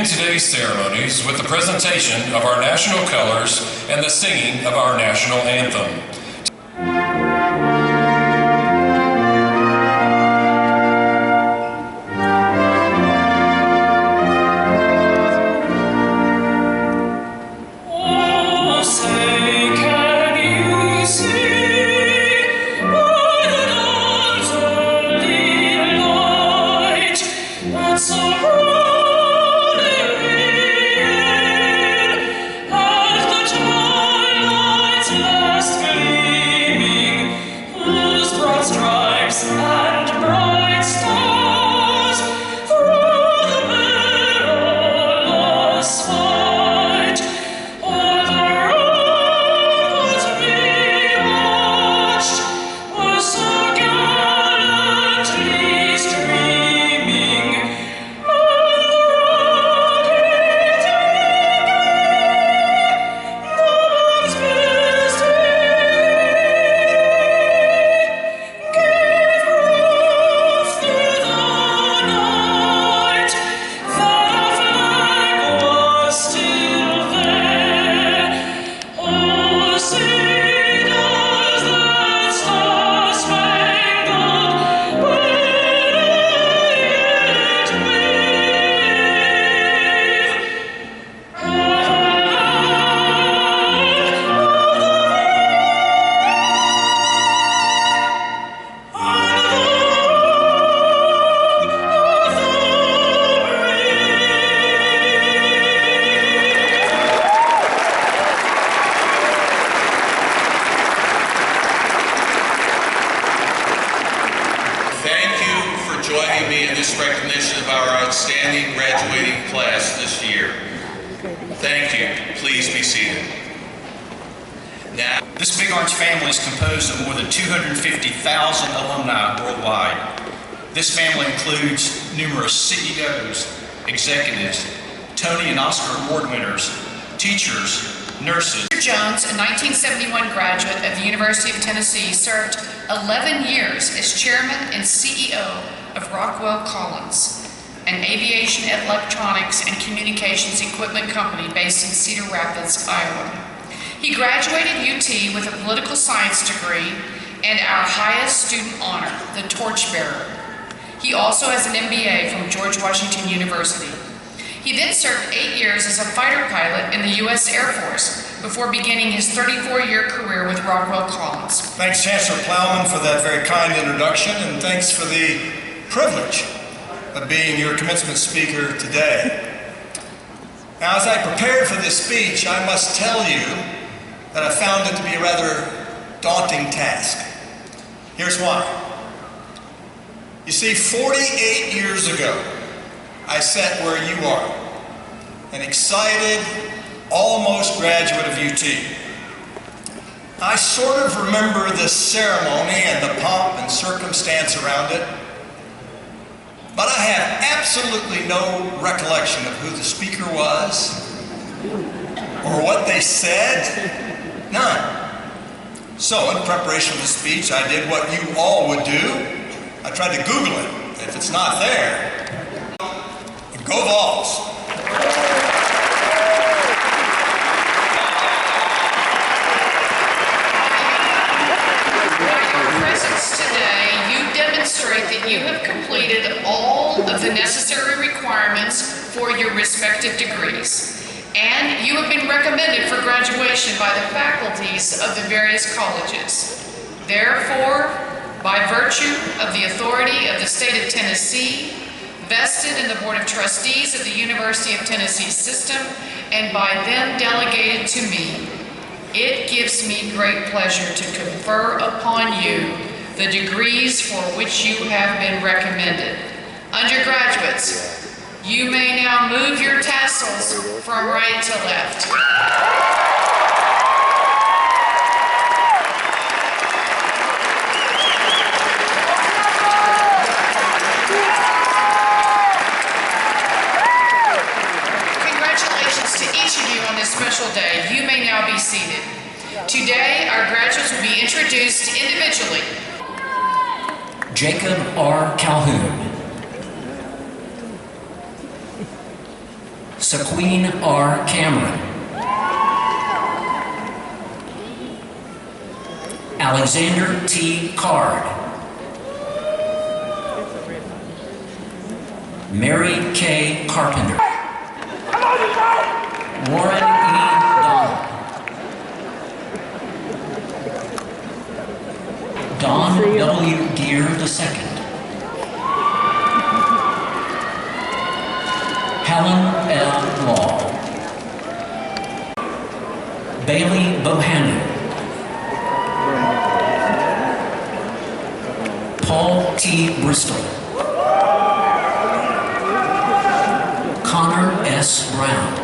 today's ceremonies with the presentation of our national colors and the singing of our national anthem. Joining me in this recognition of our outstanding graduating class this year. Thank you. Please be seated. Now, this Big Orange family is composed of more than 250,000 alumni worldwide. This family includes numerous CEOs, executives, Tony and Oscar Award winners, teachers, nurses. Mr. Jones, a 1971 graduate of the University of Tennessee, served 11 years as chairman and CEO of Rockwell Collins, an aviation, electronics, and communications equipment company based in Cedar Rapids, Iowa. He graduated UT with a political science degree and our highest student honor, the Torchbearer. He also has an MBA from George Washington University. He then served 8 years as a fighter pilot in the U.S. Air Force before beginning his 34-year career with Rockwell Collins. Thanks, Chancellor Plowman, for that very kind introduction, and thanks for the privilege of being your commencement speaker today. Now, as I prepared for this speech, I must tell you that I found it to be a rather daunting task. Here's why. You see, 48 years ago, I sat where you are, an excited, almost graduate of UT. I sort of remember this ceremony and the pomp and circumstance around it, but I have absolutely no recollection of who the speaker was or what they said. None. So in preparation for the speech, I did what you all would do. I tried to Google it. If it's not there, go Vols! Demonstrate that you have completed all of the necessary requirements for your respective degrees, and you have been recommended for graduation by the faculties of the various colleges. Therefore, by virtue of the authority of the state of Tennessee, vested in the Board of Trustees of the University of Tennessee system, and by them delegated to me, it gives me great pleasure to confer upon you the degrees for which you have been recommended. Undergraduates, you may now move your tassels from right to left. Congratulations to each of you on this special day. You may now be seated. Today, our graduates will be introduced individually. Jacob R. Calhoun. Sequeen R. Cameron. Alexander T. Card. Mary K. Carpenter. Warren E. Donald. Don W. Gear II. Helen L. Law. Bailey Bohannon. Paul T. Bristol. Connor S. Brown.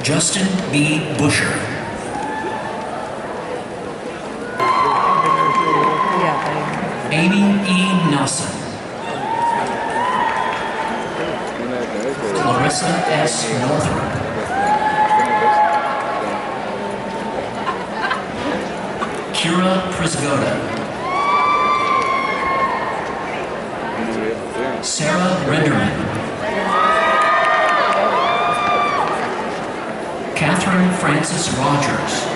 Justin B. Busher. Amy E. Nelson. Clarissa S. Northrup. Kira Prisgoda. Sarah Renderman. Catherine Francis Rogers.